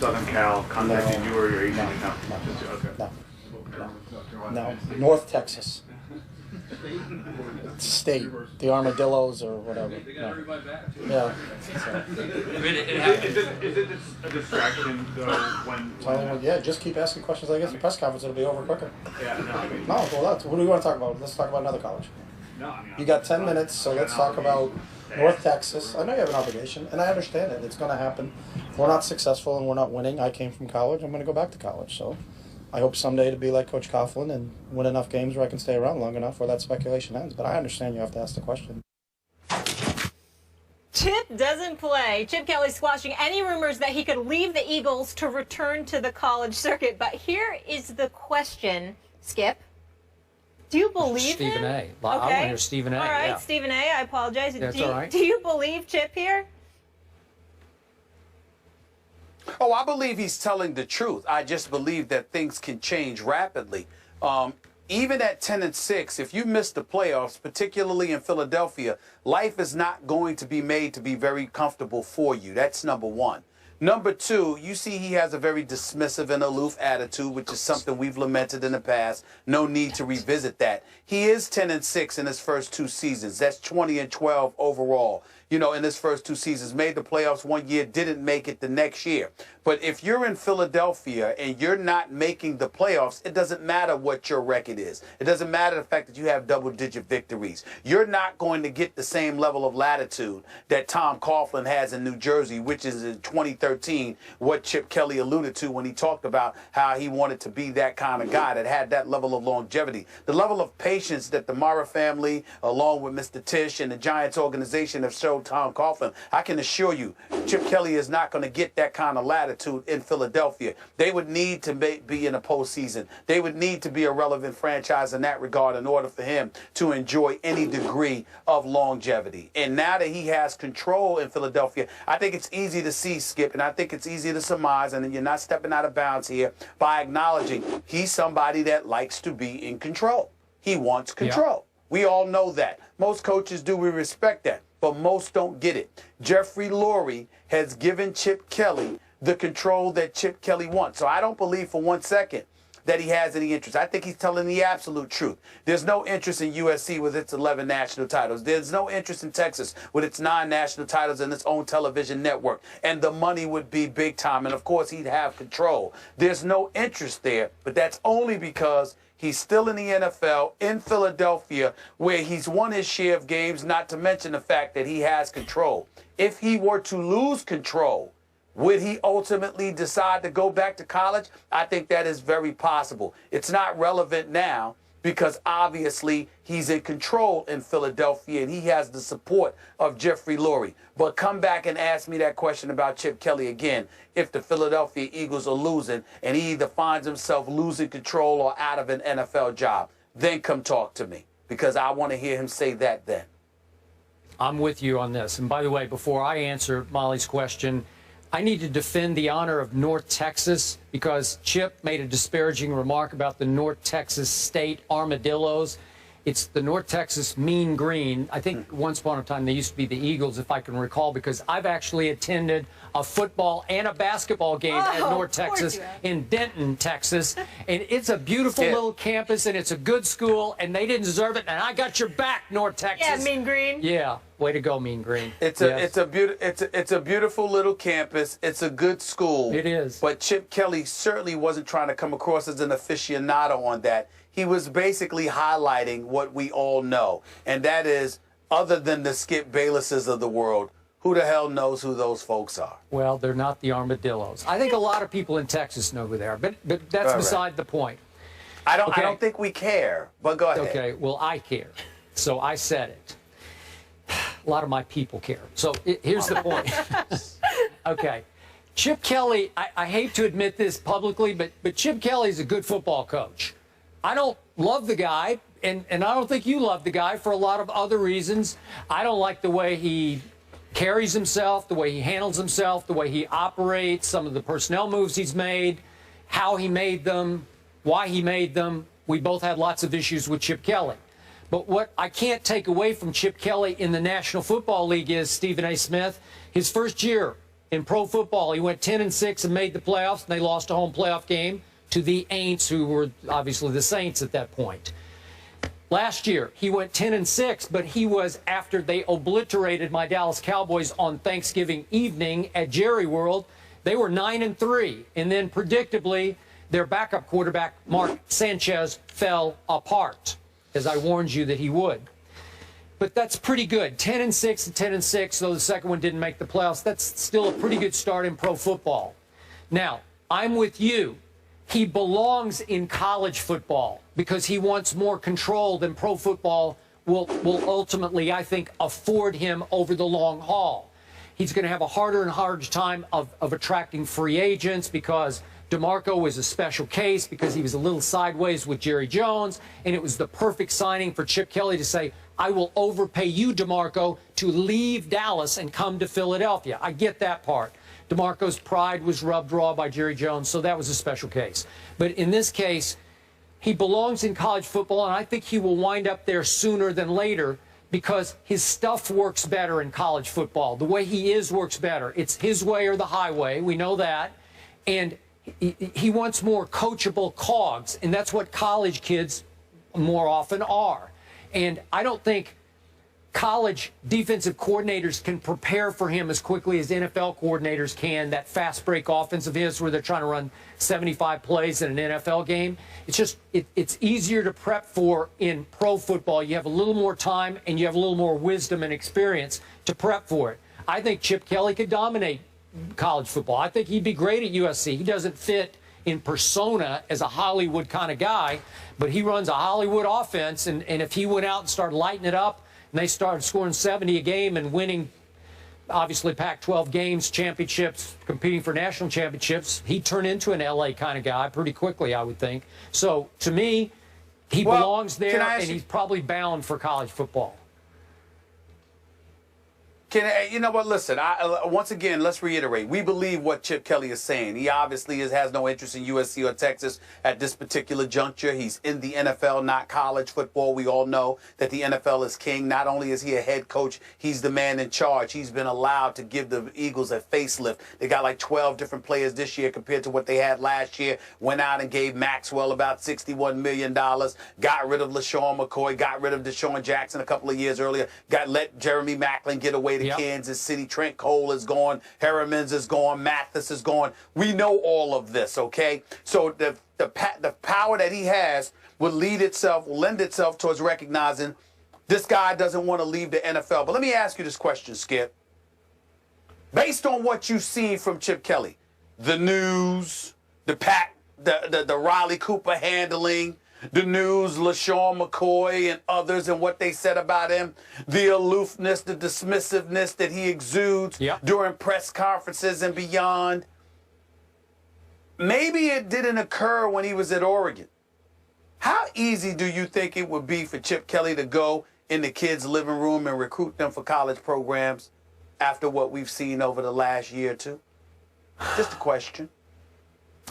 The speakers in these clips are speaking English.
Southern Cal contacted you or your agent? No. North Texas. State, the Armadillos or whatever. No. Yeah. Is it a distraction though when yeah, just keep asking questions like this. The press conference will be over quicker. Yeah, no, I mean, No, well, what do we want to talk about? Let's talk about another college. no, I mean, You got 10 minutes, so let's talk about North Texas. I know you have an obligation, and I understand it. It's going to happen. If we're not successful and we're not winning, I came from college. I'm going to go back to college. So I hope someday to be like Coach Coughlin and win enough games where I can stay around long enough where that speculation ends. But I understand you have to ask the question. Chip doesn't play. Chip Kelly squashing any rumors that he could leave the Eagles to return to the college circuit. But here is the question, Skip. Do you believe Stephen him? A. I want to hear Stephen A. All right, yeah. Stephen A. I apologize. That's all right. Do you believe Chip here? Oh, I believe he's telling the truth. I just believe that things can change rapidly. Even at 10-6, if you miss the playoffs, particularly in Philadelphia, life is not going to be made to be very comfortable for you. That's number one. Number two, you see he has a very dismissive and aloof attitude, which is something we've lamented in the past. No need to revisit that. He is 10-6 in his first 2 seasons. That's 20-12 overall. You know, in his first 2 seasons, made the playoffs one year, didn't make it the next year. But if you're in Philadelphia and you're not making the playoffs, it doesn't matter what your record is. It doesn't matter the fact that you have double-digit victories. You're not going to get the same level of latitude that Tom Coughlin has in New Jersey, which is in 2013, what Chip Kelly alluded to when he talked about how he wanted to be that kind of guy that had that level of longevity. The level of patience that the Mara family, along with Mr. Tisch and the Giants organization have showed Tom Coughlin, I can assure you, Chip Kelly is not going to get that kind of latitude in Philadelphia. They would need to be in a postseason. They would need to be a relevant franchise in that regard in order for him to enjoy any degree of longevity. And now that he has control in Philadelphia, I think it's easy to see, Skip, and I think it's easy to surmise, and you're not stepping out of bounds here by acknowledging he's somebody that likes to be in control. He wants control. Yeah. We all know that. Most coaches do. We respect that. But most don't get it. Jeffrey Lurie has given Chip Kelly the control that Chip Kelly wants. So I don't believe for 1 second that he has any interest. I think he's telling the absolute truth. There's no interest in USC with its 11 national titles. There's no interest in Texas with its 9 national titles and its own television network. And the money would be big time. And, of course, he'd have control. There's no interest there, but that's only because he's still in the NFL, in Philadelphia, where he's won his share of games, not to mention the fact that he has control. If he were to lose control, would he ultimately decide to go back to college? I think that is very possible. It's not relevant now because obviously he's in control in Philadelphia and he has the support of Jeffrey Lurie. But come back and ask me that question about Chip Kelly again if the Philadelphia Eagles are losing and he either finds himself losing control or out of an NFL job. Then come talk to me because I want to hear him say that then. I'm with you on this. And by the way, before I answer Molly's question, I need to defend the honor of North Texas because Chip made a disparaging remark about the North Texas State Armadillos. It's the North Texas Mean Green. I think once upon a time they used to be the Eagles, if I can recall, because I've actually attended a football and a basketball game at North Texas in Denton, Texas. And it's a beautiful little campus, and it's a good school, and they didn't deserve it. And I got your back, North Texas. Yeah, Mean Green. Yeah, way to go, Mean Green. It's a beautiful little campus. It's a good school. It is. But Chip Kelly certainly wasn't trying to come across as an aficionado on that. He was basically highlighting what we all know, and that is, other than the Skip Baylesses of the world, who the hell knows who those folks are? Well, they're not the Armadillos. I think a lot of people in Texas know who they are, but that's beside the point. I don't think we care, but go ahead. Okay, well, I care, so I said it. A lot of my people care. So here's the point. Okay. Chip Kelly, I hate to admit this publicly, but Chip Kelly's a good football coach. I don't love the guy, and I don't think you love the guy for a lot of other reasons. I don't like the way he carries himself, the way he handles himself, the way he operates, some of the personnel moves he's made, how he made them, why he made them. We both had lots of issues with Chip Kelly. But what I can't take away from Chip Kelly in the National Football League is, Stephen A. Smith, his first year In pro football, he went 10-6 and made the playoffs, and they lost a home playoff game to the Aints, who were obviously the Saints at that point. Last year, he went 10-6, but he was after they obliterated my Dallas Cowboys on Thanksgiving evening at Jerry World. They were 9-3, and then predictably, their backup quarterback, Mark Sanchez, fell apart, as I warned you that he would. But that's pretty good. 10-6 and 10-6, though the second one didn't make the playoffs. That's still a pretty good start in pro football. Now, I'm with you. He belongs in college football because he wants more control than pro football will ultimately, I think, afford him over the long haul. He's going to have a harder and harder time of attracting free agents because DeMarco was a special case because he was a little sideways with Jerry Jones, and it was the perfect signing for Chip Kelly to say, I will overpay you, DeMarco, to leave Dallas and come to Philadelphia. I get that part. DeMarco's pride was rubbed raw by Jerry Jones, so that was a special case. But in this case, he belongs in college football, and I think he will wind up there sooner than later because his stuff works better in college football. The way he is works better. It's his way or the highway. We know that. And he wants more coachable cogs, and that's what college kids more often are. And I don't think college defensive coordinators can prepare for him as quickly as NFL coordinators can, that fast break offense of his where they're trying to run 75 plays in an NFL game. It's just, it's easier to prep for in pro football. You have a little more time and you have a little more wisdom and experience to prep for it. I think Chip Kelly could dominate college football. I think he'd be great at USC. He doesn't fit in persona as a Hollywood kind of guy, but he runs a Hollywood offense, and if he went out and started lighting it up, and they started scoring 70 a game and winning, obviously, Pac-12 games, championships, competing for national championships, he'd turn into an L.A. kind of guy pretty quickly, I would think. So, to me, he belongs there, and he's probably bound for college football. You know what? Listen, once again, let's reiterate. We believe what Chip Kelly is saying. He obviously has no interest in USC or Texas at this particular juncture. He's in the NFL, not college football. We all know that the NFL is king. Not only is he a head coach, he's the man in charge. He's been allowed to give the Eagles a facelift. They got like 12 different players this year compared to what they had last year. Went out and gave Maxwell about $61 million. Got rid of LaShawn McCoy. Got rid of Deshaun Jackson a couple of years earlier. Let Jeremy Maclin get away to Kansas City. Trent Cole is gone. Harriman's is gone. Mathis is gone. We know all of this, okay? So the power that he has will lend itself towards recognizing this guy doesn't want to leave the NFL. But let me ask you this question, Skip. Based on what you've seen from Chip Kelly, the news, the Riley Cooper handling, the news, LaShawn McCoy and others and what they said about him, the aloofness, the dismissiveness that he exudes during press conferences and beyond. Maybe it didn't occur when he was at Oregon. How easy do you think it would be for Chip Kelly to go in the kids' living room and recruit them for college programs after what we've seen over the last year or two? Just a question.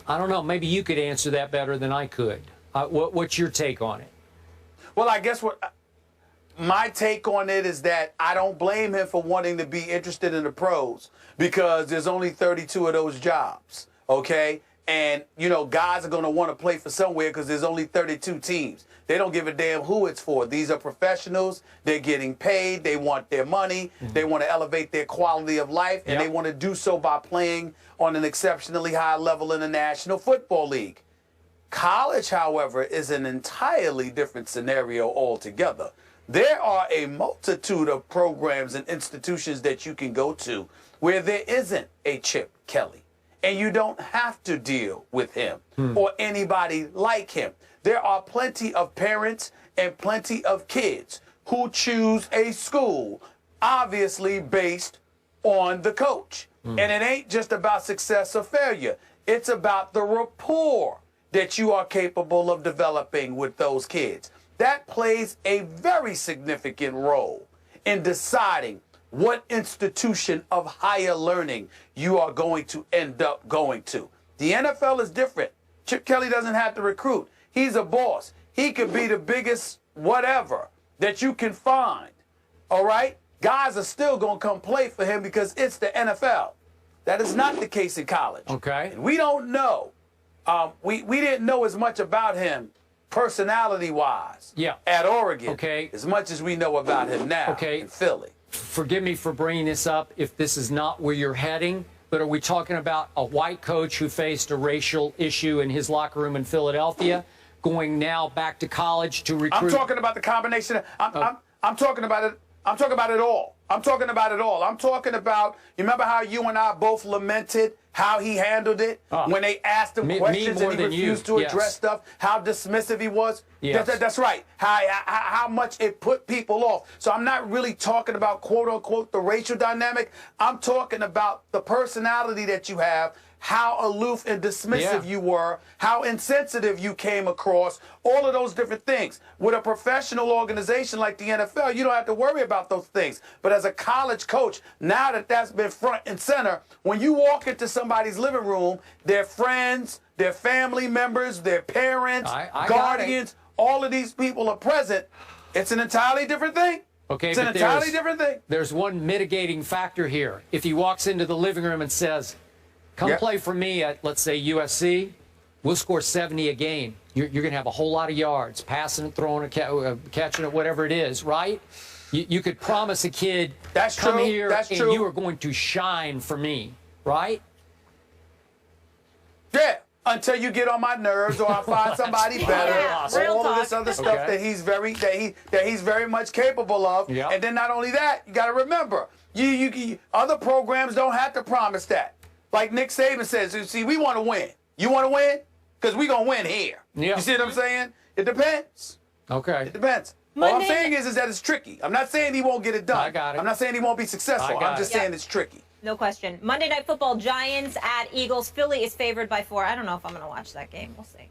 I don't know. Maybe you could answer that better than I could. What's your take on it? Well, I guess my take on it is that I don't blame him for wanting to be interested in the pros because there's only 32 of those jobs, okay? And, you know, guys are going to want to play for somewhere because there's only 32 teams. They don't give a damn who it's for. These are professionals. They're getting paid. They want their money. They want to elevate their quality of life, and they want to do so by playing on an exceptionally high level in the National Football League. College, however, is an entirely different scenario altogether. There are a multitude of programs and institutions that you can go to where there isn't a Chip Kelly, and you don't have to deal with him or anybody like him. There are plenty of parents and plenty of kids who choose a school, obviously based on the coach. And it ain't just about success or failure. It's about the rapport that you are capable of developing with those kids. That plays a very significant role in deciding what institution of higher learning you are going to end up going to. The NFL is different. Chip Kelly doesn't have to recruit. He's a boss. He could be the biggest whatever that you can find, all right? Guys are still going to come play for him because it's the NFL. That is not the case in college. Okay. And we don't know. We didn't know as much about him personality-wise at Oregon as much as we know about him now in Philly. Forgive me for bringing this up if this is not where you're heading, but are we talking about a white coach who faced a racial issue in his locker room in Philadelphia, going now back to college to recruit? I'm talking about the combination. I'm talking about it. I'm talking about it all. I'm talking about it all. I'm talking about, you remember how you and I both lamented how he handled it when they asked him questions and he refused to address stuff, how dismissive he was? Yes. That's right. How much it put people off. So I'm not really talking about, quote unquote, the racial dynamic. I'm talking about the personality that you have, how aloof and dismissive you were, how insensitive you came across, all of those different things. With a professional organization like the NFL, you don't have to worry about those things. But as a college coach, now that that's been front and center, when you walk into somebody's living room, their friends, their family members, their parents, guardians, all of these people are present, it's an entirely different thing. Okay, it's an entirely different thing. There's one mitigating factor here. If he walks into the living room and says, come play for me at, let's say, USC, we'll score 70 a game. You're going to have a whole lot of yards, passing it, throwing it, catching it, whatever it is, right? You could promise a kid, come here and you are going to shine for me, right? Yeah, until you get on my nerves or I find somebody better. Or all of this other stuff that he's very much capable of. And then not only that, you got to remember, other programs don't have to promise that. Like Nick Saban says, see, we want to win. You want to win? Because we're going to win here. You see what I'm saying? It depends. Okay. It depends. All I'm saying is that it's tricky. I'm not saying he won't get it done. I got it. I'm not saying he won't be successful. I'm just saying it's tricky. No question. Monday Night Football, Giants at Eagles. Philly is favored by 4. I don't know if I'm going to watch that game. We'll see.